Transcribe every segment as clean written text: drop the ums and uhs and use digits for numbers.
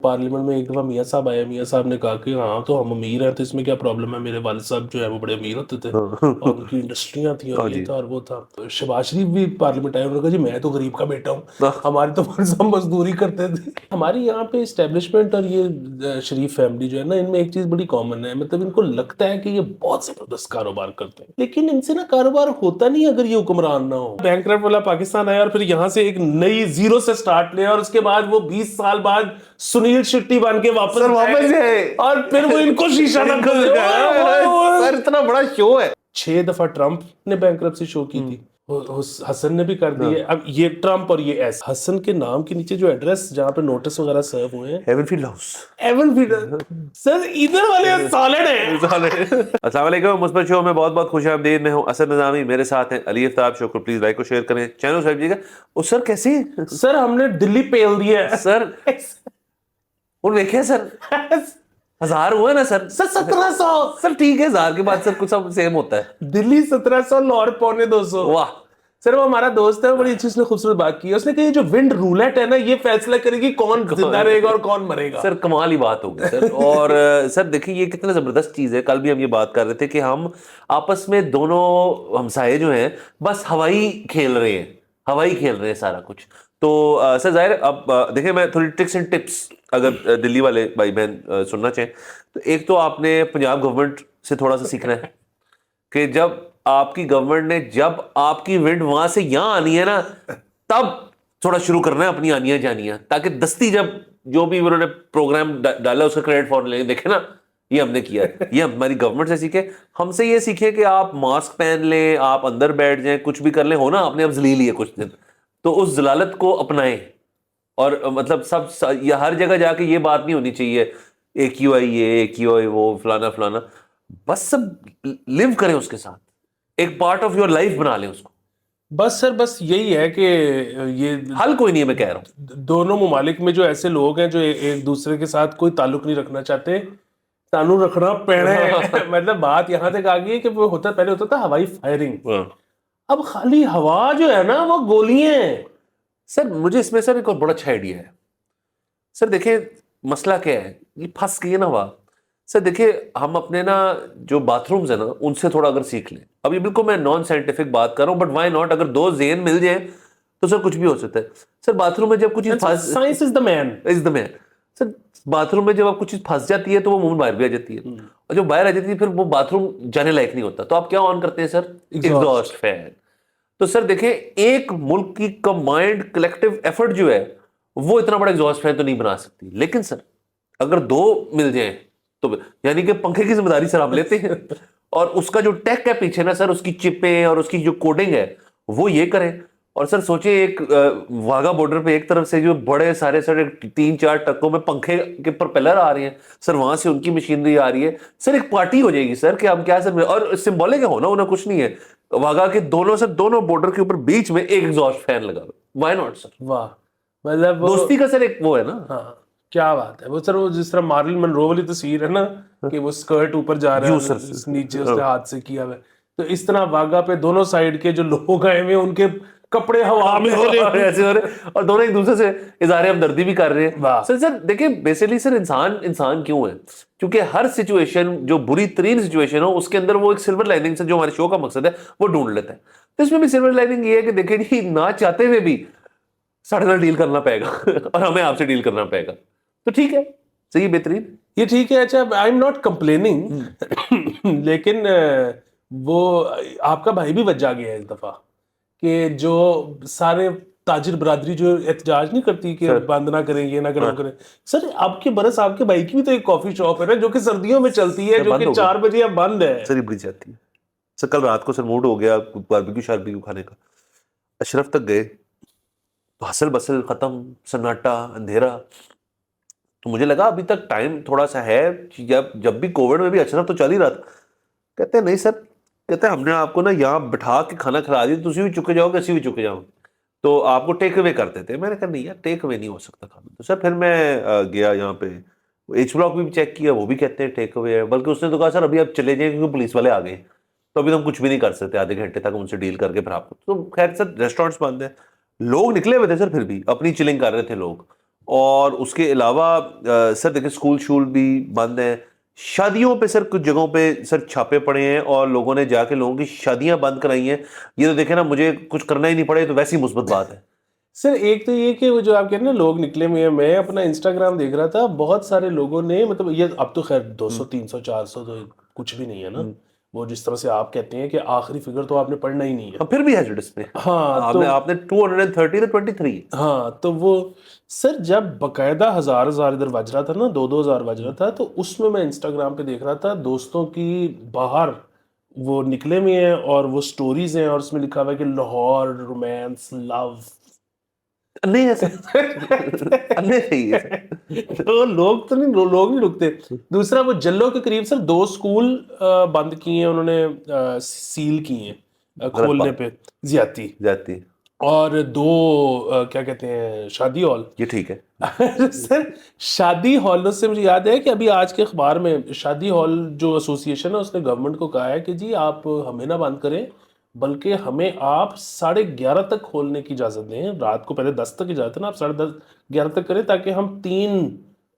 Parliament میں ایک دفعہ میاں صاحب آئے, میاں صاحب نے کہا کہ ہاں تو ہم امیر ہیں تو اس میں کیا پرابلم ہے, میرے والد صاحب جو ہے وہ بڑے امیر ہوتے تھے اور ان کی انڈسٹریاں تھیں اور یہ تھا اور وہ تھا. شہباز شریف بھی پارلیمنٹ آئے, انہوں نے کہا جی میں تو غریب کا بیٹا ہوں, ہماری تو سب مزدوری کرتے تھے. ہماری یہاں پہ اسٹیبلشمنٹ اور یہ شریف فیملی جو ہے نا, ان میں ایک چیز بڑی کامن ہے, مطلب ان کو لگتا ہے کہ یہ بہت زبردست کاروبار کرتے ہیں, لیکن ان سے نا کاروبار ہوتا نہیں اگر یہ حکمران نہ ہو. بینکرپٹ والا پاکستان آیا اور پھر یہاں سے ایک نئی زیرو سے سٹارٹ لیا, اور اس کے بعد وہ 20 سال بعد سنیل شیٹی بن کے واپس ہے اور پھر وہ ان کو شیشہ نہ سر, اتنا بڑا شو ہے. 6 دفعہ ٹرمپ نے بینکرپسی شو کی تھی, حسن نے بھی کر دی ہے. اب یہ ٹرمپ اور یہ ایس حسن کے نام کے نیچے جو ایڈریس جہاں پہ نوٹس وغیرہ سرو ہوئے ہیں, ہیون فیلڈ ہاؤس, ایون فیڈر, سر ادھر والے سالڈ ہیں. السلام علیکم, مثبت شو میں بہت بہت خوش آمدید. میں ہوں اسد نظامی, میرے ساتھ ہیں علی افتاب. شو کو پلیز لائک اور شیئر کریں, چینل سبسکرائب کیجیے گا. اور سر کیسے سر ہم نے دلی پیل دیا ہے سر, اور دیکھیں سر 1000 ہوا نا سر, 1700 سر ٹھیک ہے, 1000 کے بعد سر کچھ سب سیم ہوتا ہے. دلی 1700, لاہور 250. واہ سر وہ ہمارا دوست ہے, بڑی اچھی اس نے خوبصورت بات کی ہے. اس نے کہا یہ جو ونڈ رولٹ ہے نا, یہ فیصلہ کرے گی کون زندہ رہے گا اور کون مرے گا. سر کمال ہی بات ہوگی سر. اور سر دیکھیں یہ کتنا زبردست چیز ہے. کل بھی ہم یہ بات کر رہے تھے کہ ہم آپس میں دونوں ہمسائے جو ہیں بس ہوائی کھیل رہے ہیں سارا کچھ. تو سر ظاہر اب دیکھیں میں تھوڑی ٹرکس اینڈ ٹپس اگر دلی والے بھائی بہن سننا چاہیں تو ایک تو آپ نے پنجاب گورنمنٹ سے تھوڑا سا سیکھنا ہے کہ جب آپ کی گورنمنٹ نے جب آپ کی ونڈ وہاں سے یہاں آنی ہے نا, تب تھوڑا شروع کرنا ہے اپنی آنیاں جانیاں, تاکہ دستی جب جو بھی انہوں نے پروگرام ڈالا اس کا کریڈٹ فور لیں. دیکھیں نا یہ ہم نے کیا ہے, یہ ہماری گورنمنٹ سے سیکھے. ہم سے یہ سیکھے کہ آپ ماسک پہن لیں, آپ اندر بیٹھ جائیں, کچھ بھی کر لیں, ہونا آپ نے اب ذلیل ہے کچھ دن, تو اس ذلالت کو اپنائیں. اور مطلب سب یہ ہر جگہ جا کے یہ بات نہیں ہونی چاہیے اے کیو آئی یہ, اے کیو آئی وہ, فلانا فلانا. بس سب لیو کریں اس کے ساتھ, ایک پارٹ آف یور لائف بنا لیں اس کو. بس سر بس یہی ہے کہ یہ حل کوئی نہیں ہے, میں کہہ رہا ہوں دونوں ممالک میں جو ایسے لوگ ہیں جو ایک دوسرے کے ساتھ کوئی تعلق نہیں رکھنا چاہتے, تعلق رکھنا پیڑے. مطلب بات یہاں تک آ گئی ہے کہ وہ پہلے ہوتا تھا ہوائی فائرنگ, اب خالی ہوا جو ہے نا وہ گولیاں ہیں. سر مجھے اس میں سر ایک اور بڑا اچھا آئیڈیا ہے. سر دیکھیں مسئلہ کیا ہے, یہ پھنس گئی ہے نا ہوا. سر دیکھیں ہم اپنے نا جو باتھ رومز ہیں نا ان سے تھوڑا اگر سیکھ لیں. اب یہ بالکل میں نان سائنٹیفک بات کر رہا ہوں, بٹ وائی ناٹ, اگر 2 ذہن مل جائیں تو سر کچھ بھی ہو سکتا ہے. سر باتھ روم میں جب کچھ چیز science is the main. Sir bath room میں جب آپ کچھ چیز پھنس جاتی ہے تو وہ منہ باہر بھی آ جاتی ہے, اور جب باہر آ جاتی ہے پھر وہ باتھ روم جانے لائق نہیں ہوتا. تو آپ کیا آن کرتے ہیں سر؟ Exhaust fan. تو سر دیکھیں ایک ملک کی کمبائنڈ کلیکٹیو ایفرٹ جو ہے وہ اتنا بڑا ایگزاسٹ فین تو نہیں بنا سکتی, لیکن سر اگر 2 مل جائیں تو یعنی کہ پنکھے کی ذمہ داری سر ہم لیتے ہیں, اور اس کا جو ٹیک ہے پیچھے نا سر, اس کی چپیں اور اس کی جو کوڈنگ ہے وہ یہ کریں. اور سر سوچیں ایک واگا بارڈر پہ ایک طرف سے جو بڑے سارے سر 3-4 ٹکوں میں پنکھے کے پروپیلر آ رہے ہیں سر, وہاں سے ان کی مشینری آ رہی ہے سر, ایک پارٹی ہو جائے گی سر کہ ہم کیا سر. اور سمبولک ہونا کچھ نہیں ہے, واگا کے دونوں سر دونوں بارڈر کے اوپر بیچ میں ایک ایگزاسٹ فین لگا دو, وائی ناٹ سر. واہ, مطلب دوستی کا سر ایک وہ ہے نا. ہاں کیا بات ہے. وہ سر وہ جس طرح مارلن منرو والی تصویر ہے نا کہ وہ اسکرٹ اوپر جا رہا ہے نیچے اس نے ہاتھ سے کیا ہوا ہے, تو اس طرح واگا پہ دونوں سائیڈ کے جو لوگ آئے ہوئے ان کے کپڑے ہوا میں ہو رہے اور دونوں ایک دوسرے سے اظہار ہمدردی بھی کر رہے ہیں. سر دیکھیں بیسیکلی سر انسان کیوں ہے, کیونکہ ہر سچویشن جو بری ترین سچویشن ہو اس کے اندر وہ ایک سلور لائننگ سے جو ہمارے شو کا مقصد ہے وہ ڈھونڈ لیتا ہے. تو اس میں بھی سلور لائننگ یہ ہے کہ دیکھیں جی نہ چاہتے ہوئے بھی ساڑھے ساتھ ڈیل کرنا پائے گا اور ہمیں آپ سے ڈیل کرنا پائے گا. تو ٹھیک ہے, صحیح, بہترین, یہ ٹھیک ہے. اچھا آئی ایم ناٹ کمپلیننگ, لیکن وہ آپ کا بھائی بھی بچا گیا ہے اس دفعہ کہ جو سارے تاجر برادری جو احتجاج نہیں کرتی کہ بند نہ کریں یہ نہ کریں وہ کریں. سر آپ کے برس آپ کے بھائی کی بھی تو ایک کافی شاپ ہے نا جو کہ سردیوں میں چلتی ہے, جو کہ 4 بجے اب بند ہے. سر بڑی جاتی ہے سر. کل رات کو سر موڈ ہو گیا باربیکیو شاربیکیو کھانے کا, اشرف تک گئے تو حسل بسل ختم, سناٹا, اندھیرا. تو مجھے لگا ابھی تک ٹائم تھوڑا سا ہے, جب بھی کووڈ میں بھی اشرف تو چل ہی رہا تھا. کہتے ہیں نہیں سر, کہتے ہیں ہم نے آپ کو نا یہاں بٹھا کے کھانا کھلا دیا, تسی بھی چکے جاؤ گے اسی بھی چکے جاؤ, تو آپ کو ٹیک اوے کرتے تھے. میں نے کہا نہیں یار ٹیک اوے نہیں ہو سکتا کھانا. تو سر پھر میں گیا یہاں پہ ایچ بلاک بھی چیک کیا, وہ بھی کہتے ہیں ٹیک اوے ہے, بلکہ اس نے تو کہا سر ابھی آپ چلے جائیں کیونکہ پولیس والے آ گئے تو ابھی تو ہم کچھ بھی نہیں کر سکتے, آدھے گھنٹے تک ان سے ڈیل کر کے پھر آپ کو. تو خیر سر ریسٹورینٹس بند ہیں, لوگ نکلے ہوئے تھے سر, پھر بھی اپنی چلنگ کر رہے تھے لوگ. اور اس کے علاوہ سر دیکھیں اسکول شول بھی بند ہیں. شادیوں پہ سر کچھ جگہوں پہ سر چھاپے پڑے ہیں اور لوگوں نے جا کے لوگوں کی شادیاں بند کرائی ہیں. یہ تو دیکھیں نا, مجھے کچھ کرنا ہی نہیں پڑے تو ویسی مثبت بات ہے. سر ایک تو یہ کہ وہ جو آپ کہتے ہیں نا لوگ نکلے ہوئے ہیں, میں اپنا انسٹاگرام دیکھ رہا تھا, بہت سارے لوگوں نے مطلب یہ اب تو خیر 200 300 400 تو کچھ بھی نہیں ہے نا, وہ جس طرح سے آپ کہتے ہیں کہ آخری فگر تو آپ نے پڑھنا ہی نہیں ہے. پھر بھی ہے جو اس میں ہاں تو آپ نے 230 تو 23. ہاں تو وہ سر جب باقاعدہ ہزار ادھر بج رہا تھا نا, 2,000 بج رہا تھا, تو اس میں انسٹاگرام پہ دیکھ رہا تھا دوستوں کی باہر وہ نکلے ہوئے ہیں اور وہ سٹوریز ہیں اور اس میں لکھا ہوا ہے کہ لاہور رومانس لو. نہیں ہے سر, نہیں ہے. تو لوگ تو نہیں, لوگ نہیں رکتے. دوسرا وہ جلوں کے قریب سر 2 سکول بند کیے ہیں انہوں نے, سیل کیے ہیں کھولنے پہ زیادتی, جاتی اور 2 کیا کہتے ہیں شادی ہال. یہ ٹھیک ہے سر شادی ہالوں سے مجھے یاد ہے کہ ابھی آج کے اخبار میں شادی ہال جو ایسوسی ایشن ہے اس نے گورنمنٹ کو کہا ہے کہ جی آپ ہمیں نہ بند کریں بلکہ ہمیں آپ 11:30 تک کھولنے کی اجازت دیں. رات کو پہلے 10 تک اجازت ہے نا, آپ 10:30 11 تک کریں تاکہ ہم 3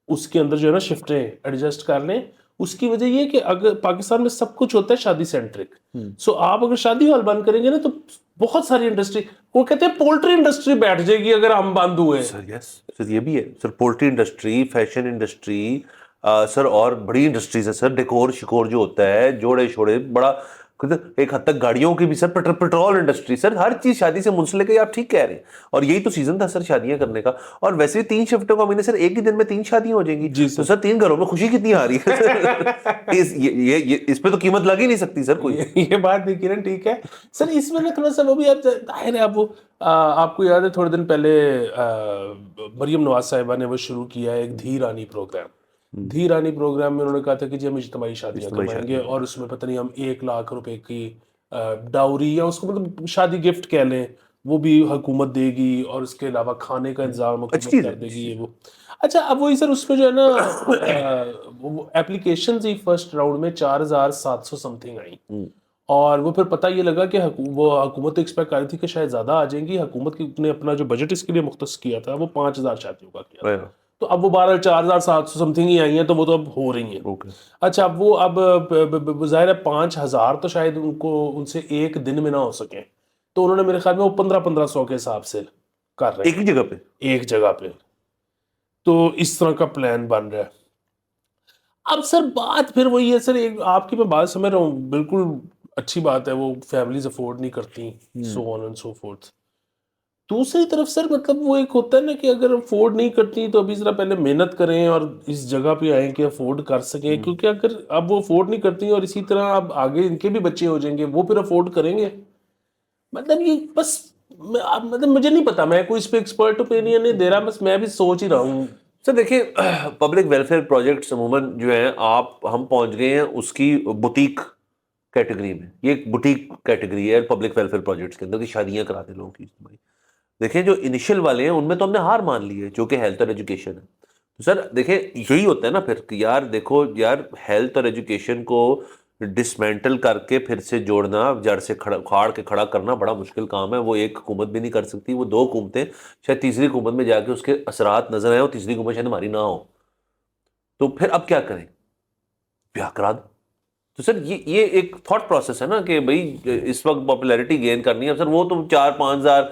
اس کے اندر جو ہے نا شفٹیں ایڈجسٹ کر لیں. اس کی وجہ یہ کہ اگر پاکستان میں سب کچھ ہوتا ہے شادی سینٹرک, سو آپ اگر شادی ہال بند کریں گے نا تو بہت ساری انڈسٹری, وہ کہتے ہیں پولٹری انڈسٹری بیٹھ جائے گی اگر ہم بند ہوئے. سر یس سر, یہ بھی ہے سر, پولٹری انڈسٹری, فیشن انڈسٹری سر, اور بڑی انڈسٹریز ہے سر, ڈیکور شکور جو ہوتا ہے, جوڑے شوڑے, بڑا ایک حد تک گاڑیوں کی بھی سر, پیٹرول انڈسٹری سر, ہر چیز شادی سے منسلک ہے. آپ ٹھیک کہہ رہے ہیں, اور یہی تو سیزن تھا سر شادیاں کرنے کا. اور ویسے بھی 3 شفٹوں کا مہینے سر, ایک ہی دن میں 3 شادیاں ہو جائیں گی. جی تو سر 3 گھروں میں خوشی کتنی آ رہی ہے اس پہ تو قیمت لگ ہی نہیں سکتی سر کوئی. یہ بات نہیں کرن ٹھیک ہے سر. اس میں نا تھوڑا سا وہ بھی ظاہر ہے, آپ کو یاد ہے تھوڑے دن پہلے مریم نواز صاحبہ نے وہ شروع کیا ہے ایک دھی رانی پروگرام. دھی رانی پروگرام میں انہوں نے کہا تھا کہ جی ہم اجتماعی شادیاں کروائیں گے اور اس میں پتہ نہیں ہم 1 لاکھ روپے کی ڈاوری یا اس کو مطلب شادی گفٹ کہہ لیں وہ بھی حکومت دے گی, اور اس کے علاوہ کھانے کا انتظام حکومت کر دے گی. یہ وہ اچھا, اب وہی سر اس میں جو ہے نا اپلیکیشنز ہی فرسٹ راؤنڈ میں 4,700 سم تھنگ آئیں, اور وہ پھر پتہ یہ لگا کہ وہ حکومت ایکسپیکٹ کر رہی تھی کہ شاید زیادہ آ جائیں گی. حکومت نے اپنا جو بجٹ اس کے لیے مختص کیا تھا وہ 5,000 شادیوں کا کیا تھا, تو اب وہ 4,700 سم تھنگ ہی آئی ہیں, تو وہ تو اب ہو رہی ہیں. اچھا, اب وہ اب ظاہر ہے 5,000 تو شاید ان سے ایک دن میں نہ ہو سکیں, تو انہوں نے میرے خیال میں وہ 1500 کے حساب سے کر رہے ہیں ایک جگہ پہ. تو اس طرح کا پلان بن رہا ہے. اب سر بات پھر وہی ہے سر, آپ کی میں بات سمجھ رہا ہوں, بالکل اچھی بات ہے, وہ فیملیز افورڈ نہیں کرتی, سو آن اینڈ سو فورتھ. دوسری طرف سر مطلب وہ ایک ہوتا ہے نا کہ اگر افورڈ نہیں کرتی تو ابھی ذرا پہلے محنت کریں اور اس جگہ پہ آئیں کہ افورڈ کر سکیں, کیونکہ اگر اب وہ افورڈ نہیں کرتی اور اسی طرح اب آگے ان کے بھی بچے ہو جائیں گے, وہ پھر افورڈ کریں گے. مطلب یہ بس مطلب مجھے نہیں پتا, میں کوئی اس پہ ایکسپرٹ اوپینین نہیں دے رہا, بس میں بھی سوچ ہی رہا ہوں. سر دیکھیں پبلک ویلفیئر پروجیکٹس عموماً جو ہیں ہم پہنچ گئے ہیں اس کی بوتیک کیٹیگری میں. یہ ایک بوتیک کیٹیگری ہے پبلک ویلفیئر پروجیکٹس کے اندر کہ شادیاں کراتے لوگوں کی اجتماعی. دیکھیں جو انیشل والے ہیں ان میں تو ہم نے ہار مان لی ہے, جو کہ ہیلتھ اور ایجوکیشن ہے. تو سر دیکھیں یہی ہوتا ہے نا پھر کہ یار دیکھو یار, ہیلتھ اور ایجوکیشن کو ڈسمینٹل کر کے پھر سے جوڑنا, جڑ سے کھاڑ کے کھڑا کرنا بڑا مشکل کام ہے. وہ ایک حکومت بھی نہیں کر سکتی, وہ 2 حکومتیں, شاید تیسری حکومت میں جا کے اس کے اثرات نظر آئیں اور تیسری حکومت شاید ہماری نہ ہو. تو پھر اب کیا کریں, بیاہ کرا دو. تو سر یہ ایک تھاٹ پروسیس ہے نا کہ بھائی اس وقت پاپولیرٹی گین کرنی ہے. سر وہ تو 4-5 ہزار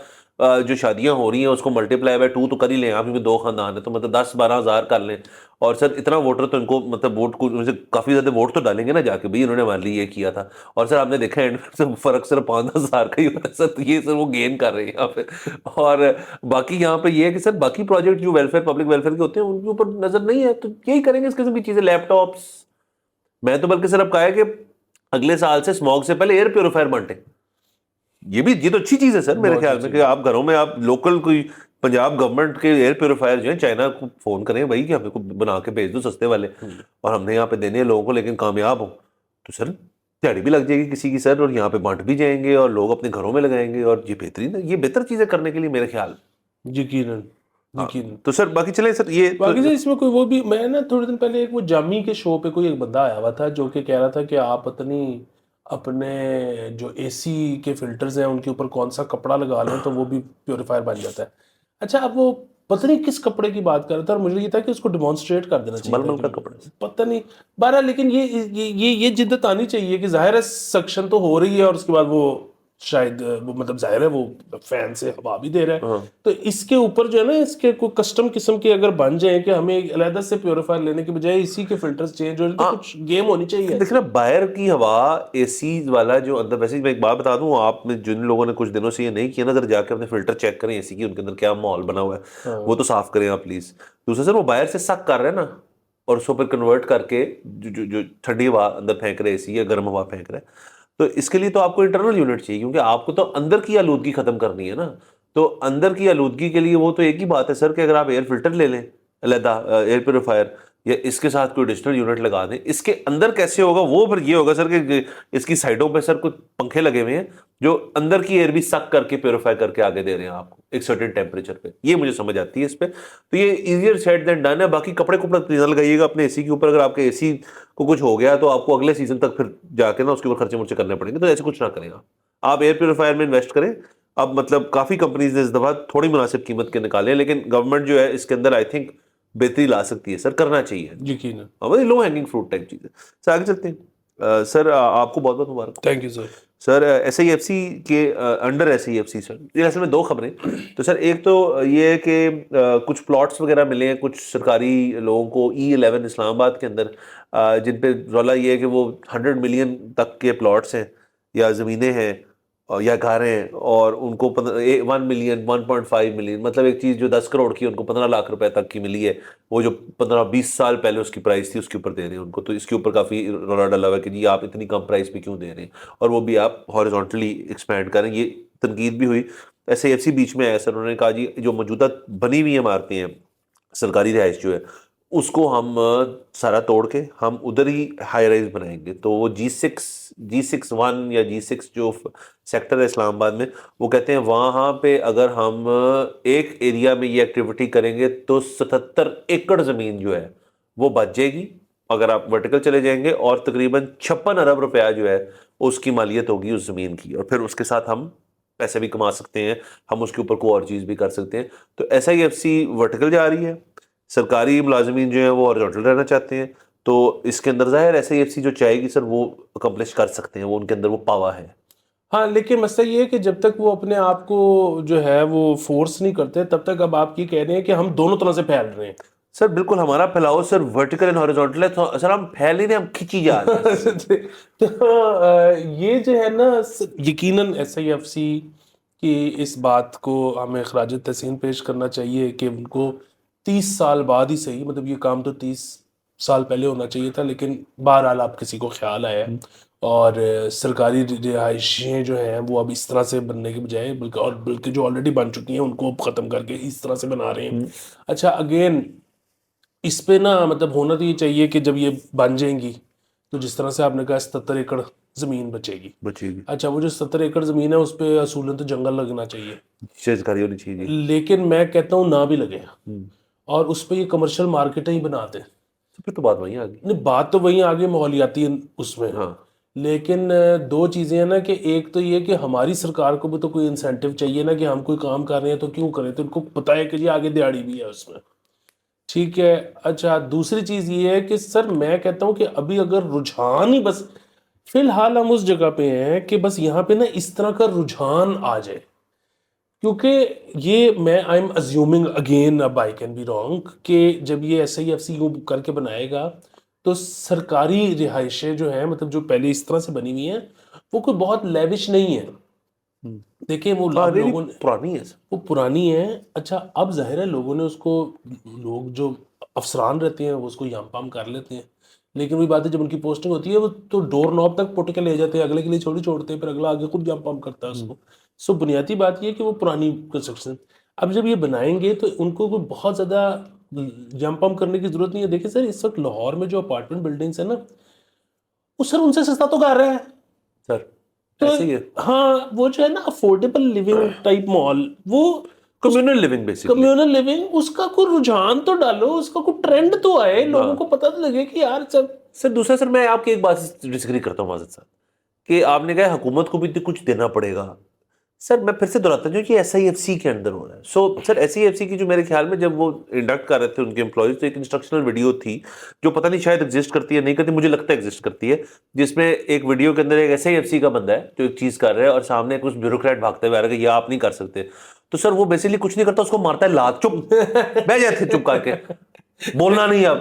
جو شادیاں ہو رہی ہیں اس کو ملٹیپلائی بائی 2 تو کر ہی لیں آپ, کیونکہ 2 خاندان ہیں تو مطلب 10-12 ہزار کر لیں. اور سر اتنا ووٹر تو ان کو مطلب ووٹ کو کافی زیادہ ووٹ تو ڈالیں گے نا جا کے, بھائی انہوں نے ہمارے لیے یہ کیا تھا. اور سر آپ نے دیکھا ہے فرق صرف 5 ہزار کا ہی ہوتا ہے سر, تو یہ سر وہ گین کر رہے ہیں یہاں پہ. اور باقی یہاں پہ یہ ہے کہ سر باقی پروجیکٹ جو ویلفیئر پبلک ویلفیئر کے ہوتے ہیں ان کے اوپر نظر نہیں ہے, تو یہی کریں گے اس قسم کی چیزیں. لیپ ٹاپس, میں تو بلکہ سر اب کہا ہے کہ اگلے سال سے اسموگ سے پہلے ایئر پیوریفائر بانٹیں. یہ تو اچھی چیز ہے سر میرے خیال میں کہ آپ گھروں میں آپ لوکل کوئی پنجاب گورنمنٹ کے ایئر پیوریفائر جو ہیں چائنا کو فون کریں بھائی کہ ہمیں کو بنا کے بھیج دو سستے والے, اور ہم نے یہاں پہ دینے ہیں لوگوں کو لیکن کامیاب ہوں. تو سر دیہڑی بھی لگ جائے گی کسی کی سر, اور یہاں پہ بانٹ بھی جائیں گے اور لوگ اپنے گھروں میں لگائیں گے, اور یہ بہترین ہے, یہ بہتر چیزیں کرنے کے لیے میرے خیال. یقیناً. تو سر باقی چلیں سر یہ باقی سر اس میں کوئی وہ بھی, میں نا تھوڑے دن پہلے ایک وہ جامی کے شو پہ کوئی ایک بندہ آیا ہوا تھا جو کہ کہہ رہا تھا کہ آپ پتہ اپنے جو اے سی کے فلٹرز ہیں ان کے اوپر کون سا کپڑا لگا لیں تو وہ بھی پیوریفائر بن جاتا ہے. اچھا, اب وہ پتہ نہیں کس کپڑے کی بات کر رہا تھا اور مجھے یہ تھا کہ اس کو ڈیمانسٹریٹ کر دینا چاہیے ململ کا کپڑا ہے. پتہ نہیں بہرحال. لیکن یہ جدت آنی چاہیے کہ ظاہر ہے سکشن تو ہو رہی ہے اور اس کے بعد وہ شاید وہ مطلب ظاہر ہے وہ فین سے ہوا بھی دے رہا ہے, تو اس کے اوپر جو ہے نا اس کے کوئی کسٹم قسم کے اگر بن جائیں کہ ہمیں علیحدہ سے پیوریفائر لینے کے بجائے اسی کے فلٹرز چینج ہو جائیں تو کچھ گیم ہونی چاہیے. دیکھنا باہر کی ہوا اے سی والا جو اندر, ویسے میں ایک بات بتا دوں, آپ نے جن لوگوں نے کچھ دنوں سے یہ نہیں کیا نا, ذرا جا کے اپنے فلٹر چیک کریں اے سی کی, ان کے اندر کیا ماحول بنا ہوا ہے وہ تو صاف کریں آپ پلیز. دوسرا سر وہ باہر سے سک کر رہے ہیں نا اور اس کو پھر کنورٹ کر کے جو ٹھنڈی ہوا اندر پھینک رہے اے سی یا گرم ہوا پھینک رہے, تو اس کے لیے تو آپ کو انٹرنل یونٹ چاہیے, کیونکہ آپ کو تو اندر کی آلودگی ختم کرنی ہے نا. تو اندر کی آلودگی کے لیے وہ تو ایک ہی بات ہے سر کہ اگر آپ ایئر فلٹر لے لیں علیحدہ, ایئر پیوریفائر, یا اس کے ساتھ کوئی ایڈیشنل یونٹ لگا دیں. اس کے اندر کیسے ہوگا وہ پھر یہ ہوگا سر کہ اس کی سائڈوں پہ سر کچھ پنکھے لگے ہوئے ہیں جو اندر کی ایئر بھی سک کر کے پیوریفائی کر کے آگے دے رہے ہیں آپ کو ایک سرٹن ٹیمپریچر پہ. یہ مجھے سمجھ آتی ہے اس پہ, تو یہ ایزیئر سیڈ دین ڈن ہے. باقی کپڑے نہ لگائیے گا اپنے اے سی کے اوپر. اگر آپ کے اے سی کو کچھ ہو گیا تو آپ کو اگلے سیزن تک پھر جا کے نا اس کے اوپر خرچے مرچے کرنے پڑیں گے, تو ایسے کچھ نہ کریں آپ ایئر پیوریفائر میں انویسٹ کریں. اب مطلب کافی کمپنیز نے اس دفعہ تھوڑی مناسب قیمت کے نکالے, لیکن گورنمنٹ جو ہے اس کے اندر آئی تھنک بہتری لا سکتی ہے سر, کرنا چاہیے. یقیناً لو ہینگنگ فروٹ ٹائپ چیز ہے. سر آگے چلتے ہیں. سر آپ کو بہت بہت مبارک. Thank you sir. Sir S I F C کے under S I F C sir یہ اصل میں دو خبریں. تو سر ایک تو یہ ہے کہ کچھ پلاٹس وغیرہ ملے ہیں کچھ سرکاری لوگوں کو E11 اسلام آباد کے اندر, جن پہ رولا یہ ہے کہ وہ 100 ملین تک کے پلاٹس ہیں یا زمینیں ہیں یا گھر ہیں, اور ان کو 1 ملین 1.5 ملین مطلب ایک چیز جو 10 کروڑ کی ان کو 15 لاکھ روپے تک کی ملی ہے, وہ جو 15-20 سال پہلے اس کی پرائس تھی اس کے اوپر دے رہے ہیں ان کو. تو اس کے اوپر کافی رولا ڈلا ہوا ہے کہ جی آپ اتنی کم پرائس پہ کیوں دے رہے ہیں, اور وہ بھی آپ ہاریزونٹلی ایکسپینڈ کریں. یہ تنقید بھی ہوئی. ایس آئی ایف سی بیچ میں آیا سر, انہوں نے کہا جی جو موجودہ بنی ہوئی عمارتیں ہیں سرکاری رہائش جو ہے اس کو ہم سارا توڑ کے ہم ادھر ہی ہائی رائز بنائیں گے. تو وہ G61 یا G6 جو سیکٹر ہے اسلام آباد میں, وہ کہتے ہیں وہاں پہ اگر ہم ایک ایریا میں یہ ایکٹیویٹی کریں گے تو 77 ایکڑ زمین جو ہے وہ بچ جائے گی اگر آپ ورٹیکل چلے جائیں گے, اور تقریباً 56 ارب روپیہ جو ہے اس کی مالیت ہوگی اس زمین کی, اور پھر اس کے ساتھ ہم پیسے بھی کما سکتے ہیں, ہم اس کے اوپر کوئی اور چیز بھی کر سکتے ہیں. تو S I F C vertical جا رہی ہے, سرکاری ملازمین جو ہیں وہ ہاریزونٹل رہنا چاہتے ہیں. تو اس کے اندر ظاہر ایس آئی ایف سی جو چاہے گی سر وہ اکمپلش کر سکتے ہیں, وہ ان کے اندر وہ پاور ہے. ہاں لیکن مسئلہ یہ ہے کہ جب تک وہ اپنے آپ کو جو ہے وہ فورس نہیں کرتے تب تک اب آپ یہ کہہ رہے ہیں کہ ہم دونوں طرح سے پھیل رہے ہیں. سر بالکل ہمارا پھیلاؤ سر ورٹیکل اینڈ ہاریزونٹل ہے, تو سر ہم پھیل نہیں رہے, ہم کھینچی جا رہے ہیں. تو یہ جو ہے نا یقیناً ایس آئی ایف سی کی اس بات کو ہمیں خراج تحسین پیش کرنا چاہیے کہ ان کو 30 سال بعد ہی صحیح, مطلب یہ کام تو 30 سال پہلے ہونا چاہیے تھا, لیکن بہرحال آپ کسی کو خیال آیا اور سرکاری رہائشیں جو ہیں وہ اب اس طرح سے بننے کے بجائے بلکہ جو آلریڈی بن چکی ہیں ان کو ختم کر کے اس طرح سے بنا رہے ہیں. اچھا اگین اس پہ نا مطلب ہونا تو یہ چاہیے کہ جب یہ بن جائیں گی تو جس طرح سے آپ نے کہا 77 ایکڑ زمین بچے گی. اچھا وہ جو 70 ایکڑ زمین ہے اس پہ اصولاً تو جنگل لگنا چاہیے, شجکاری ہونی چاہیے, لیکن میں کہتا ہوں نہ بھی لگے اور اس پہ یہ کمرشل مارکیٹیں ہی بناتے ہیں. پھر تو بات وہیں آ گئی. نہیں بات تو وہیں آگے ماحولیاتی اس میں, لیکن دو چیزیں ہیں نا کہ ایک تو یہ کہ ہماری سرکار کو بھی تو کوئی انسینٹیو چاہیے نا کہ ہم کوئی کام کر رہے ہیں تو کیوں کریں, تو ان کو پتہ ہے کہ جی آگے دیہڑی بھی ہے اس میں. ٹھیک ہے. اچھا دوسری چیز یہ ہے کہ سر میں کہتا ہوں کہ ابھی اگر رجحان ہی بس فی الحال ہم اس جگہ پہ ہیں کہ بس یہاں پہ نا اس طرح کا رجحان آ جائے, کیونکہ یہ میں آئی ایم ازیومنگ اگین اب آئی کین بی رانگ کہ جب یہ ایس آئی ایف سی یوں کر کے بنائے گا تو سرکاری رہائشیں جو ہیں مطلب جو پہلے اس طرح سے بنی ہوئی ہیں وہ کوئی بہت لیوش نہیں ہے. دیکھیں وہ لوگوں پرانی ہے, وہ پرانی ہے. اچھا اب ظاہر ہے لوگوں نے اس کو, لوگ جو افسران رہتے ہیں وہ اس کو یم پام کر لیتے ہیں, لیکن وہی بات ہے جب ان کی پوسٹنگ ہوتی ہے وہ تو ڈور نوب تک پٹ کے لے جاتے ہیں, اگلے کے لیے چھوڑتے ہیں, پھر اگلا آگے خود یم پام کرتا ہے اس کو. سو بنیادی بات یہ کہ وہ پرانی کنسٹرکشن اب جب یہ بنائیں گے تو ان کو کوئی بہت زیادہ جمپ پمپ کرنے کی ضرورت نہیں ہے. دیکھیں سر اس وقت لاہور میں جو اپارٹمنٹ بلڈنگس ہیں نا وہ سر ان سے سستا تو کر رہے ہیں سر تو ایسے ہی ہے. ہاں وہ جو ہے نا افورڈیبل لیونگ ٹائپ مال, وہ communal living basically, communal living, اس کا کوئی رجحان تو ڈالو, اس کا کوئی ٹرینڈ تو آئے, لوگوں کو پتہ تو لگے کہ یار سر. دوسرا سر میں آپ کی ایک بات سے ڈسگری کرتا ہوں معذرت صاحب کہ آپ نے کہا حکومت کو بھی کچھ دینا پڑے گا. سر میں پھر سے دہراتا ہوں کہ ایس آئی ایف سی کے اندر ہو رہا ہے. سو سر ایس آئی ایف سی کی جو میرے خیال میں جب وہ انڈکٹ کر رہے تھے ان کے امپلائیز تو ایک انسٹرکشنل ویڈیو تھی جو پتہ نہیں شاید ایگزسٹ کرتی ہے نہیں کرتی, مجھے لگتا ہے ایگزسٹ کرتی ہے, جس میں ایک ویڈیو کے اندر ایک ایس آئی ایف سی کا بندہ ہے جو ایک چیز کر رہا ہے اور سامنے کچھ بیوروکریٹ بھاگتے ہوئے آ رہا ہے کہ یہ آپ نہیں کر سکتے. تو سر وہ بیسیکلی کچھ نہیں کرتا, اس کو مارتا ہے لات, چپ بیٹھ جاتے چپ کر کے, بولنا نہیں اب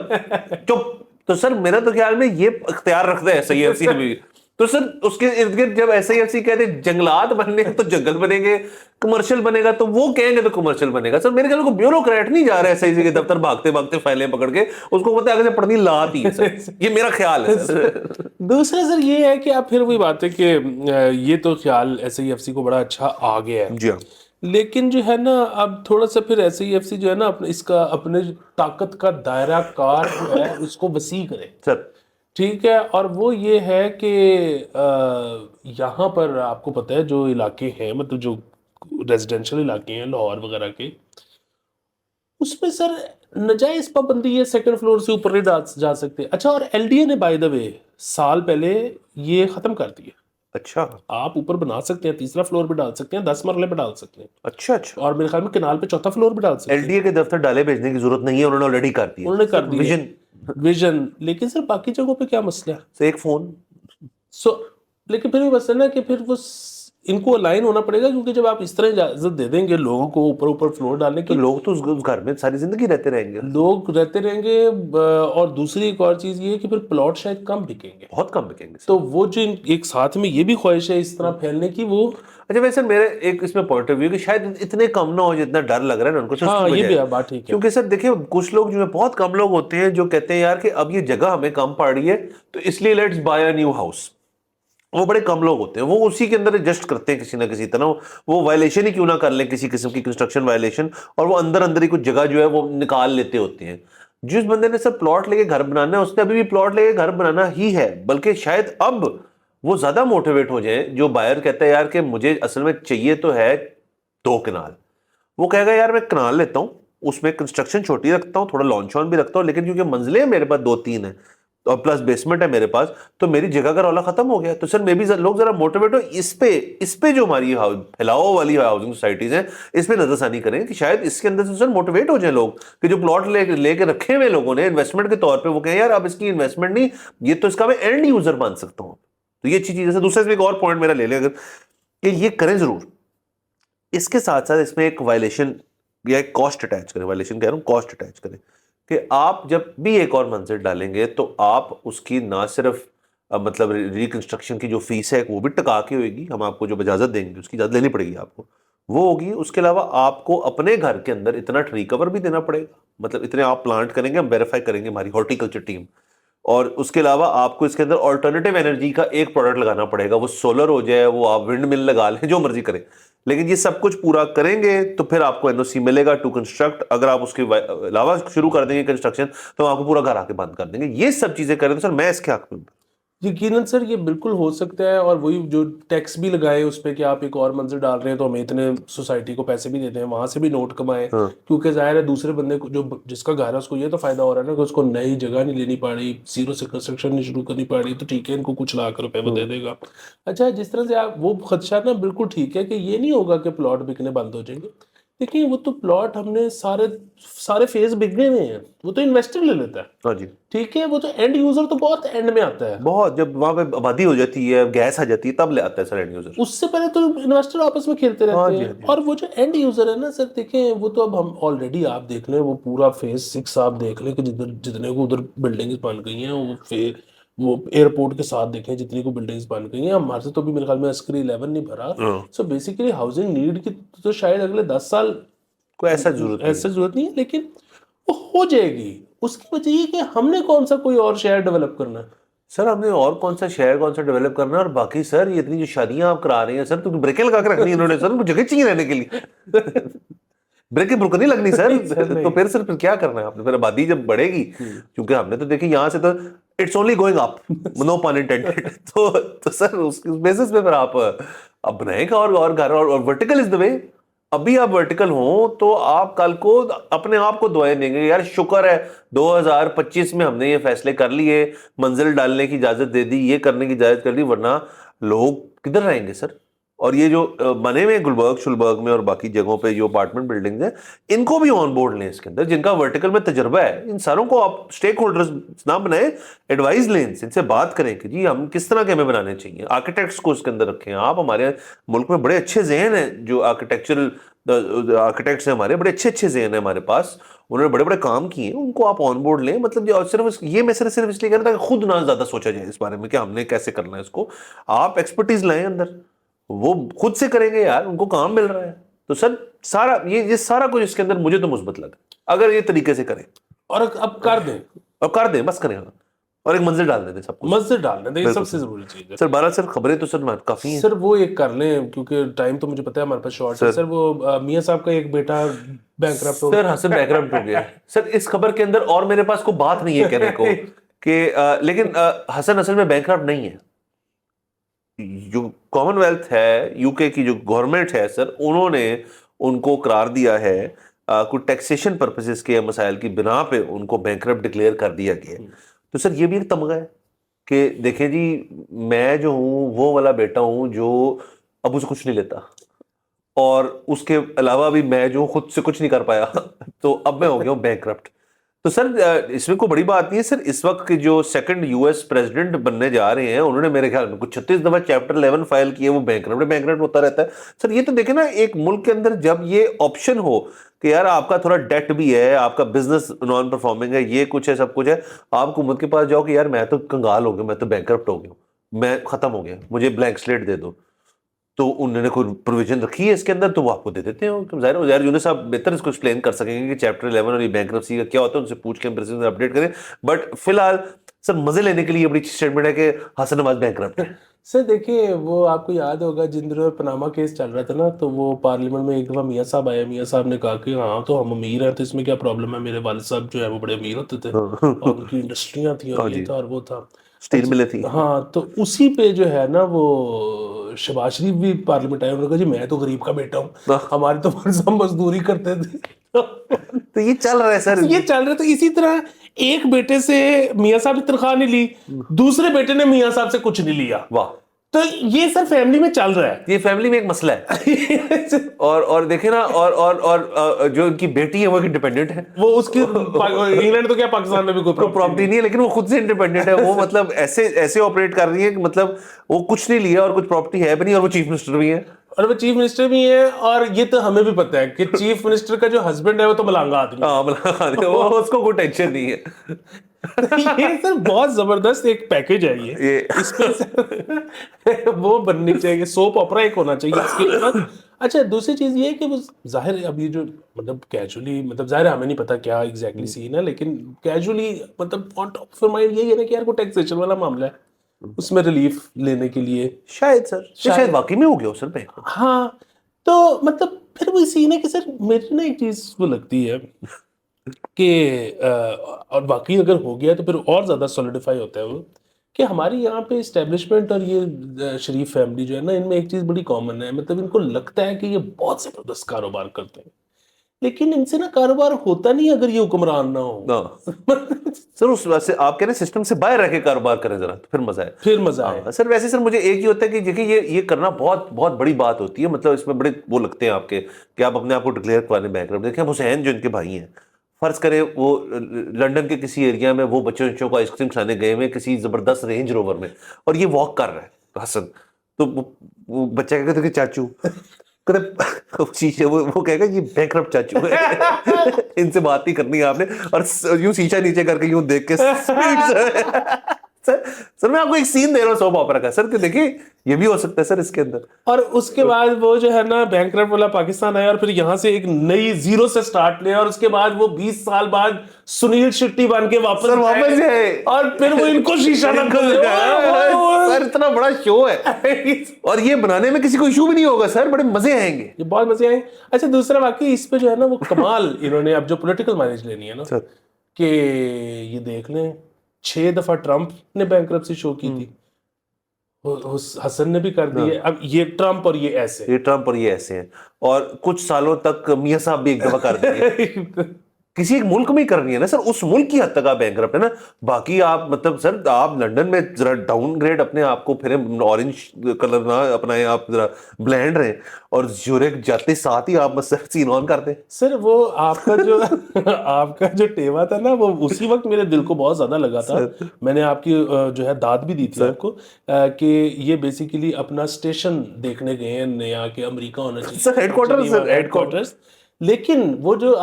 چپ. تو سر میرا تو خیال میں یہ اختیار رکھتا ہے ایس آئی ایف سی بھی. تو سر اس کے ارد گرد جب ایس آئی ایف سی کہتے ہیں جنگلات بننے تو جنگل بنے گے, کمرشل بنے گا تو وہ کہیں گے تو کمرشل بنے گا. سر میرے خیال کو بیوروکریٹ نہیں جا رہا ہے ایس آئی سی کے دفتر بھاگتے بھاگتے فائلیں پکڑ کے, اس کو پتہ ہے آگے سے پڑھنی لات ہی ہے سر. یہ میرا خیال ہے سر. دوسرا سر یہ ہے کہ اب پھر وہی بات ہے کہ یہ تو خیال ایس آئی ایف سی کو بڑا اچھا آ گیا ہے, جی ہاں, لیکن جو ہے نا اب تھوڑا سا پھر ایس آئی ایف سی جو ہے نا اس کا اپنے طاقت کا دائرہ کار جو ہے اس کو وسیع کرے. سر ٹھیک ہے, اور وہ یہ ہے کہ یہاں پر آپ کو پتہ ہے جو علاقے ہیں مطلب جو ریزیڈینشل علاقے ہیں لاہور وغیرہ کے, اس میں سر نجائز پابندی ہے, سیکنڈ فلور سے اوپر نہیں جا سکتے. اچھا, اور ایل ڈی اے نے بائی دا وے سال پہلے یہ ختم کر دیا. اچھا آپ اوپر بنا سکتے ہیں, تیسرا فلور بھی ڈال سکتے ہیں, 10 مرلے پہ ڈال سکتے ہیں, اچھا اچھا. اور میرے خیال میں کنال پہ چوتھا فلور بھی ڈال سکتے ایل ہیں. ڈی اے کے دفتر ڈالے بھیجنے کی ضرورت نہیں ہے, انہوں نے آلریڈی کر دیا. انہوں نے کر دیا ویژن ویژن. لیکن سر باقی جگہوں پہ کیا مسئلہ ہے؟ سے ایک فون. لیکن پھر بھی مسئلہ ہے کہ پھر وہ ان کو الائن ہونا پڑے گا, کیونکہ جب آپ اس طرح اجازت دے دیں گے لوگوں کو اوپر اوپر فلور ڈالنے تو کی, لوگ تو اس گھر میں ساری زندگی رہتے رہیں گے. لوگ رہتے رہیں گے. اور دوسری ایک اور چیز یہ ہے کہ پھر پلاٹ شاید کم بکیں گے, بہت کم بکیں گے. تو وہ جو ایک ساتھ میں یہ بھی خواہش ہے اس طرح پھیلنے کی وہ. اچھا ویسے میرے ایک اس میں پوائنٹ آف ویو کہ شاید اتنے کم نہ ہو جتنا ڈر لگ رہا ہے نا ان کو. ہاں یہ بھی ہے بات ٹھیک ہے, کیونکہ سر دیکھیں کچھ لوگ جو ہے بہت کم لوگ ہوتے ہیں جو کہتے ہیں یار کہ اب یہ جگہ ہمیں کم پڑ رہی ہے تو اس لیے let's by a new house. وہ بڑے کم لوگ ہوتے ہیں, وہ اسی کے اندر ایڈجسٹ کرتے ہیں کسی نہ کسی طرح, وہ وائلیشن ہی کیوں نہ کر لیں کسی قسم کی کنسٹرکشن وائلیشن, اور وہ اندر ہی کچھ جگہ جو ہے وہ نکال لیتے ہوتے ہیں. جس بندے نے سر پلاٹ لے کے گھر بنانا ہے اس نے ابھی بھی پلاٹ لے کے گھر بنانا ہی ہے, بلکہ شاید اب وہ زیادہ موٹیویٹ ہو جائیں. جو بائر کہتا ہے یار کہ مجھے اصل میں چاہیے تو ہے 2 کنال, وہ کہے گا یار میں کنال لیتا ہوں, اس میں کنسٹرکشن چھوٹی رکھتا ہوں, تھوڑا لان شان بھی رکھتا ہوں, لیکن کیونکہ منزلیں میرے پاس 2-3 ہیں اور پلس بیسمنٹ ہے میرے پاس, تو میری جگہ کا رولا ختم ہو گیا. تو سر میں بھی لوگ ذرا موٹیویٹ ہو اس پہ جو ہماری پھیلاؤ والی ہاؤسنگ سوسائٹیز ہیں اس پہ نظر ثانی کریں کہ شاید اس کے اندر سے سر موٹیویٹ ہو جائیں لوگ کہ جو پلاٹ لے کے رکھے ہوئے لوگوں نے انویسٹمنٹ کے طور پہ, وہ کہیں یار اب اس کی انویسٹمنٹ نہیں, یہ تو اس کا میں اینڈ یوزر مان سکتا ہوں. تو یہ اچھی چیز ہے. دوسرا اس میں ایک اور پوائنٹ میرا لے لیں اگر کہ یہ کریں ضرور, اس کے ساتھ ساتھ اس میں ایک وائلیشن یا ایک کاسٹ اٹیچ کریں, وائلیشن کہہ رہا ہوں کاسٹ اٹیچ کریں کہ آپ جب بھی ایک اور منزل ڈالیں گے تو آپ اس کی نہ صرف مطلب ریکنسٹرکشن کی جو فیس ہے وہ بھی ٹکا کے ہوئے گی, ہم آپ کو جو اجازت دیں گے اس کی اجازت لینی پڑے گی آپ کو, وہ ہوگی. اس کے علاوہ آپ کو اپنے گھر کے اندر اتنا ٹری کور بھی دینا پڑے گا, مطلب اتنے آپ پلانٹ کریں گے, ہم ویریفائی کریں گے ہماری ہارٹیکلچر ٹیم, اور اس کے علاوہ آپ کو اس کے اندر آلٹرنیٹیو انرجی کا ایک پروڈکٹ لگانا پڑے گا, وہ سولر ہو جائے, وہ آپ ونڈ مل لگا لیں, جو مرضی کریں. لیکن یہ سب کچھ پورا کریں گے تو پھر آپ کو این او سی ملے گا ٹو کنسٹرکٹ. اگر آپ اس کے علاوہ شروع کر دیں گے کنسٹرکشن تو آپ کو پورا گھر آ کے بند کر دیں گے. یہ سب چیزیں کریں تو سر میں اس کے حق میں یقیناً سر یہ بالکل ہو سکتا ہے, اور وہی جو ٹیکس بھی لگائے اس پہ کہ آپ ایک اور منزل ڈال رہے ہیں تو ہمیں اتنے سوسائٹی کو پیسے بھی دیتے ہیں, وہاں سے بھی نوٹ کمائیں, کیونکہ ظاہر ہے دوسرے بندے کو جو جس کا گھر ہے اس کو یہ تو فائدہ ہو رہا ہے نا کہ اس کو نئی جگہ نہیں لینی پڑ رہی, زیرو سے کنسٹرکشن نہیں شروع کرنی پڑ رہی, تو ٹھیک ہے ان کو کچھ لاکھ روپے وہ دے دے گا. اچھا جس طرح سے آپ وہ خدشہ نا بالکل ٹھیک ہے کہ یہ نہیں ہوگا کہ پلاٹ بکنے بند ہو جائیں گے. دیکھیں وہ تو پلاٹ ہم نے سارے فیز بک گئے ہیں, وہ تو انویسٹر لے لیتا ہے. ہاں جی ٹھیک ہے, وہ تو اینڈ یوزر تو بہت اینڈ میں آتا ہے, بہت جب وہاں پہ آبادی ہو جاتی ہے, گیس آ جاتی ہے, تب لے آتا ہے سر اینڈ یوزر. اس سے پہلے تو انویسٹر آپس میں کھیلتے رہتے ہیں. اور وہ جو اینڈ یوزر ہے نا سر, دیکھیں وہ تو اب ہم آلریڈی آپ دیکھ لیں, وہ پورا فیز 6 آپ دیکھ لیں کہ جتنے کو ادھر بلڈنگز بن گئی ہیں, وہ ایئرپورٹ کے ساتھ دیکھیں جتنی کو بلڈنگز بن گئی ہیں, ہمارے سے تو بھی میرے خیال میں عسکری 11 نہیں بھرا. سو بیسیکلی ہاؤسنگ نیڈ کی تو شاید اگلے 10 سال کوئی ایسا ضرورت نہیں ہے, لیکن وہ ہو جائے گی. اس کی وجہ یہ کہ ہم نے کون سا کوئی اور شہر ڈیولپ کرنا ہے سر, ہم نے اور کون سا شہر کون سا ڈیولپ کرنا ہے. اور باقی سر یہ اتنی جو شادیاں آپ کرا رہے ہیں سر, تو بریکیں لگا کے رکھنی انہوں نے سر, جگہ چاہیے رہنے کے لیے, بریکیں برکن نہیں لگنی سر. تو پھر کیا کرنا ہے آپ نے, پھر آبادی جب بڑھے گی, کیونکہ ہم نے تو دیکھی یہاں سے تو it's only going up, no pun intended. تو سر اس بیسس پہ پھر آپ اب بنائیں گا اور گھر, اور ورٹیکل از دا وے. ابھی آپ ورٹیکل ہوں تو آپ کل کو اپنے آپ کو دعائیں دیں گے یار شکر ہے 2025 میں ہم نے یہ فیصلے کر لیے, منزل ڈالنے کی اجازت دے دی, یہ کرنے کی اجازت کر دی, ورنہ لوگ کدھر رہیں گے سر. اور یہ جو بنے ہوئے گلبرگ شلبرگ میں اور باقی جگہوں پہ جو اپارٹمنٹ بلڈنگز ہیں ان کو بھی آن بورڈ لیں اس کے اندر, جن کا ورٹیکل میں تجربہ ہے. ان ساروں کو آپ اسٹیک ہولڈرز نہ بنائیں, ایڈوائز لیں, ان سے بات کریں کہ جی ہم کس طرح کے ہمیں بنانے چاہیے. آرکیٹیکٹس کو اس کے اندر رکھیں آپ. ہمارے ملک میں بڑے اچھے ذہن ہیں جو آرکیٹیکٹس ہیں, ہمارے بڑے اچھے ذہن ہیں ہمارے پاس, انہوں نے بڑے بڑے کام کیے ہیں, ان کو آپ آن بورڈ لیں. مطلب صرف یہ میں صرف اس لیے کہہ رہا تھا کہ خود نہ زیادہ سوچا جائے اس بارے میں کہ ہم نے کیسے کرنا ہے اس کو. آپ ایکسپرٹیز لائیں اندر, وہ خود سے کریں گے یار, ان کو کام مل رہا ہے. تو سر سارا یہ سارا کچھ اس کے اندر مجھے تو مثبت لگا اگر یہ طریقے سے کریں اور اب کر دیں, اور کر دیں, بس کریں اور ایک منزل ڈال دیں سب کچھ. مسجد ڈالنا تھا, یہ سب سے ضروری چیز ہے سر. 12 سر خبریں تو سر کافی ہیں سر. وہ ایک کر لیں کیونکہ ٹائم تو مجھے پتا ہے ہمارے پاس شارٹ ہے سر. وہ میاں صاحب کا ایک بیٹا بینکرپٹ ہو سر. حسن بینکرپٹ ہو گیا سر. اس خبر کے اندر اور میرے پاس کوئی بات نہیں ہے کہنے کو کہ لیکن حسن اصل میں بینکرپٹ نہیں ہے. جو کامن ویلتھ ہے یو کے کی جو گورنمنٹ ہے سر, انہوں نے ان کو قرار دیا ہے کوئی ٹیکسیشن پرپسز کے مسائل کی بنا پہ ان کو بینکرپٹ ڈکلیئر کر دیا گیا. تو سر یہ بھی ایک تمغہ ہے کہ دیکھیں جی میں جو ہوں وہ والا بیٹا ہوں جو ابو سے کچھ نہیں لیتا, اور اس کے علاوہ بھی میں جو خود سے کچھ نہیں کر پایا تو اب میں ہو گیا ہوں بینکرپٹ. تو سر اس میں کوئی بڑی بات نہیں ہے سر. اس وقت جو سیکنڈ یو ایس پریزیڈنٹ بننے جا رہے ہیں, انہوں نے میرے خیال میں کچھ 36 دفعہ چیپٹر 11 فائل کیے, وہ بینکرپٹ ہوتا رہتا ہے سر. یہ تو دیکھیں نا, ایک ملک کے اندر جب یہ آپشن ہو کہ یار آپ کا تھوڑا ڈیٹ بھی ہے, آپ کا بزنس نان پرفارمنگ ہے, یہ کچھ ہے, سب کچھ ہے, آپ حکومت کے پاس جاؤ کہ یار میں تو کنگال ہو گیا, میں تو بینکرپٹ ہو گیا ہوں, میں ختم ہو گیا, مجھے بلینک سلیٹ دے دو, تو انہوں نے کوئی پروویژن رکھی ہے اس کے اندر, تو وہ آپ کو دے دیتے ہیں. ظاہر یونس صاحب بہتر اس کو ایکسپلین کر سکیں گے کہ چیپٹر 11 اور یہ بینکرپسی کا کیا ہوتا ہے, ان سے پوچھ کے ہم اپڈیٹ کریں. بٹ فی الحال سر مزے لینے کے لیے بڑی اسٹیٹمنٹ ہے کہ حسن نواز بینکرپٹ ہے. سر دیکھیے, وہ آپ کو یاد ہوگا جن دنوں پناما کیس چل رہا تھا نا, تو وہ پارلیمنٹ میں ایک دفعہ میاں صاحب آئے, میاں صاحب نے کہا کہ ہاں تو ہم امیر ہیں, تو اس میں کیا پرابلم ہے, میرے والد صاحب جو ہے وہ بڑے امیر ہوتے تھے اور ان کی انڈسٹریاں تھیں اور یہ تھا اور وہ تھا, اسٹیل ملیں تھی. ہاں تو اسی پہ جو ہے نا وہ شہباز شریف بھی پارلیمنٹ آئے, انہوں نے کہا جی میں تو غریب کا بیٹا ہوں, ہمارے تو والد صاحب مزدوری کرتے تھے. تو یہ چل رہا ہے سر, یہ چل رہا ہے. تو اسی طرح ایک بیٹے سے میاں صاحب نے تنخواہ نہیں لی, دوسرے بیٹے نے میاں صاحب سے کچھ نہیں لیا. واہ, تو یہ سر فیملی میں چل رہا ہے, یہ فیملی میں ایک مسئلہ ہے. اور دیکھیں نا, اور جو ان کی بیٹی ہے وہ انڈیپینڈنٹ ہے, وہ اس کی انگلینڈ تو کیا پاکستان میں بھی کوئی پراپرٹی نہیں ہے, لیکن وہ خود سے انڈیپینڈنٹ ہے. وہ مطلب ایسے آپریٹ کر رہی ہے کہ مطلب وہ کچھ نہیں لیا اور کچھ پراپرٹی ہے بھی نہیں, اور وہ چیف منسٹر بھی ہے. اور وہ چیف منسٹر بھی ہے, اور یہ تو ہمیں بھی پتہ ہے کہ چیف منسٹر کا جو ہسبینڈ ہے وہ تو ملانگا آدمی ہے, اس کو کوئی ٹینشن نہیں ہے. یہ سر بہت زبردست ایک پیکج ہے یہ, اس پہ وہ بننی چاہیے, سوپ اوپرا ایک ہونا چاہیے اس کے اوپر. اچھا دوسری چیز یہ ہے کہ وہ ظاہر ہے اب یہ جو مطلب کیجولی, مطلب ظاہر ہے ہمیں نہیں پتا کیا ایگزیکٹلی سین ہے, لیکن کیجولی مطلب آن ٹاپ آف مائنڈ یہی ہے نا کہ یار کوئی ٹیکسیشن والا معاملہ ہے, اس میں ریلیف لینے کے لیے شاید سر, شاید واقعی میں ہو گیا سر میں. ہاں تو مطلب پھر وہ سین ہے کہ سر میری نا ایک چیز وہ لگتی ہے کہ اور واقعی اگر ہو گیا تو پھر اور زیادہ سولیڈیفائی ہوتا ہے وہ, کہ ہماری یہاں پہ اسٹیبلشمنٹ اور یہ شریف فیملی جو ہے نا, ان میں ایک چیز بڑی کامن ہے. مطلب ان کو لگتا ہے کہ یہ بہت زبردست کاروبار کرتے ہیں, لیکن ان سے نا کاروبار ہوتا نہیں اگر یہ حکمران نہ ہو. سر اس واسطے آپ کہہ رہے ہیں سسٹم سے باہر رہ کے کاروبار کریں ذرا, تو پھر مزہ ہے. پھر مزہ ہے سر. ویسے سر مجھے ایک ہی ہوتا ہے کہ دیکھیں یہ کرنا بہت بہت بڑی بات ہوتی ہے. مطلب اس میں بڑے وہ لگتے ہیں آپ کے کہ آپ اپنے آپ کو ڈکلیئر کروانے بینکرپٹ. دیکھیں حسین جو ان کے بھائی ہیں, فرض کریں وہ لنڈن کے کسی ایریا میں وہ بچوں کو آئس کریم کھانے گئے ہوئے کسی زبردست رینج روور میں, اور یہ واک کر رہا ہے حسن, تو وہ بچہ کہتا ہے کہ چاچو, وہ کہے گا یہ بینکرپٹ چاچو ہے, ان سے بات نہیں کرنی آپ نے, اور یوں شیشہ نیچے کر کے یوں دیکھ کے سر میں آپ کو ایک سین دے رہا ہوں سوپ اوپرا کا سر, کہ دیکھیں یہ بھی ہو سکتا ہے سر اس کے اندر. اور اس کے بعد وہ جو ہے نا بینکرپٹ والا پاکستان آیا, اور پھر یہاں سے ایک نئی زیرو سے سٹارٹ لیا, اور اس کے بعد وہ 20 سال بعد سنیل شٹی بن کے واپس جائے, اور پھر وہ ان کو شیشہ نہ کھل جائے. سر اتنا بڑا شو ہے, اور یہ بنانے میں کسی کو ایشو بھی نہیں ہوگا سر, بڑے مزے آئیں گے, یہ بہت مزے آئیں. اچھا دوسرا واقعی اس پہ جو ہے نا وہ کمال انہوں نے اب جو پولیٹیکل مائلیج لینی ہے نا, کہ یہ دیکھ لیں 6 دفعہ ٹرمپ نے بینکرپسی شو کی تھی, حسن نے بھی کر دی ہے, اب یہ ٹرمپ اور یہ ایسے, یہ ٹرمپ اور یہ ایسے ہیں, اور کچھ سالوں تک میاں صاحب بھی ایک دفعہ کر دیے کسی ایک ملک میں کرنی ہے نا سر, اس ملک کی حد تک آپ بینکرپٹ ہے نا. باقی آپ مطلب سر آپ لنڈن میں ذرا ڈاؤن گریڈ اپنے آپ کو پھر اورنج کلر نہ اپنائیں, آپ ذرا بلینڈ رہیں, اور زیورخ جاتے ساتھ ہی آپ بس سین آن کر دیں. سر وہ آپ کا جو آپ کا جو ٹیوا تھا نا, وہ اسی وقت میرے دل کو بہت زیادہ لگا تھا. میں نے آپ کی جو ہے داد بھی دی تھی آپ کو کہ یہ بیسیکلی اپنا اسٹیشن دیکھنے گئے ہیں نیا کہ امریکہ ہونا چاہیے سر ہیڈ کوارٹر, ہیڈ کوارٹرز. لیکن وہ جو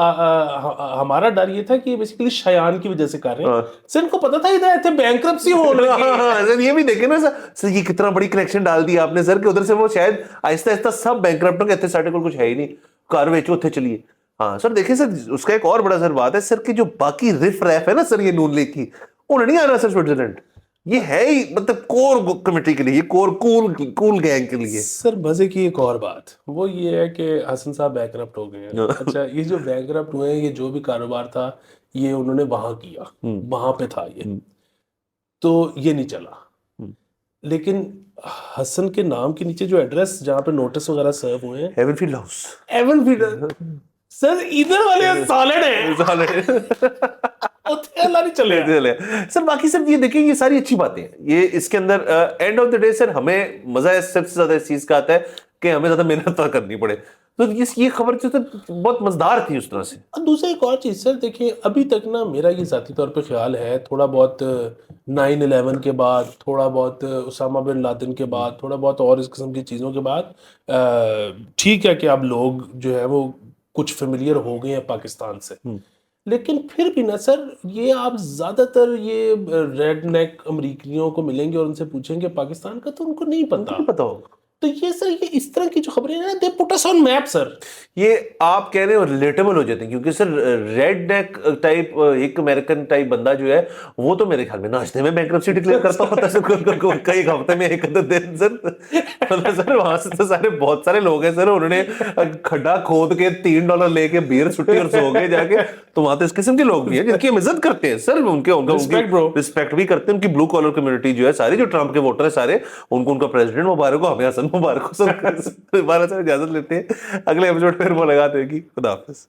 ہمارا ڈر یہ تھا کہ بیسیکلی شایان کی وجہ سے کر رہے ہیں. سر ان کو پتا تھا ادھر ایتھے بینکرپسی ہونے لگی. سر یہ بھی دیکھیں نا سر, یہ کتنا بڑی کنیکشن ڈال دی آپ نے سر, کہ ادھر سے وہ شاید آہستہ آہستہ سب بینکرپٹ ہوں گے, اتنے سارے کچھ ہے ہی نہیں, کار بیچو اتنے چلیے. ہاں سر دیکھیں سر, اس کا ایک اور بڑا سر بات ہے سر کہ جو باقی رف ریف ہے نا سر یہ نون لیگ کی, انہیں نہیں آنا سر سوئٹزرلینڈ. یہ ہے ہی مطلب کور کمیٹی کے لیے, یہ کور کول گینگ کے لیے. سر مزے کی ایک اور بات وہ یہ ہے کہ حسن صاحب بینکرپٹ ہو گئے ہیں. اچھا یہ جو بینکرپٹ ہوئے ہیں, یہ جو بھی کاروبار تھا یہ انہوں نے وہاں کیا, وہاں پہ تھا یہ, تو یہ نہیں چلا. لیکن حسن کے نام کے نیچے جو ایڈریس جہاں پہ نوٹس وغیرہ سرو ہوئے ہیں, ہیون فیلڈ ہاؤس, ایون فیڈر, سر ادھر والے سالڈ ہیں, اللہ نہیں چلے. سر باقی سر یہ دیکھیں یہ ساری اچھی باتیں ہیں, یہ اس کے اندر and of the day sir ہمیں مزہ سب سے زیادہ اس چیز کا آتا ہے کہ ہمیں زیادہ محنت نہ کرنی پڑے. تو یہ خبر جو بہت مزدار تھی اس طرح سے. دوسرا ایک اور چیز سر دیکھیں, ابھی تک نا میرا یہ ذاتی طور پہ خیال ہے, تھوڑا بہت 9/11 کے بعد, تھوڑا بہت اسامہ بن لادن کے بعد, تھوڑا بہت اور اس قسم کی چیزوں کے بعد, ٹھیک ہے کہ اب لوگ جو ہے وہ کچھ فیملیئر ہو گئے ہیں پاکستان سے, لیکن پھر بھی نا سر یہ آپ زیادہ تر یہ ریڈ نیک امریکیوں کو ملیں گے اور ان سے پوچھیں گے پاکستان کا, تو ان کو نہیں پتا ہوگا. تو یہ سر یہ اس طرح کی جو خبریں ہیں دے پٹ اس آن میپ سر. یہ آپ کہہ رہے ہیں ریلیٹیبل ہو جاتے ہیں, کیونکہ سر ریڈ نیک ٹائپ ایک امریکن ٹائپ بندہ جو ہے وہ تو میرے خیال میں ناشتے میں بینکرپسی ڈکلیئر کرتا ہوتا ہے کئی ہفتے میں ایک دن سر. سر وہاں سے تو سارے بہت سارے لوگ ہیں سر, انہوں نے کھڈا کھود کے $3 لے کے بیئر چھٹی اور سو گئے جا کے. تو وہاں تو اس قسم کے لوگ بھی ہیں جن کی ہم عزت کرتے ہیں سر, ان کے رسپیکٹ بھی کرتے ہیں. ان کی بلو کالر کمیونٹی جو ہے ساری, جو ٹرمپ کے ووٹر ہیں سارے, ان کو ان کا پریزیڈنٹ مبارک ہو, ہمیں حسن مبارک ہو. سر اجازت لیتے ہیں, اگلے ایپیسوڈ پھر ملاقات ہوگی. خدا حافظ.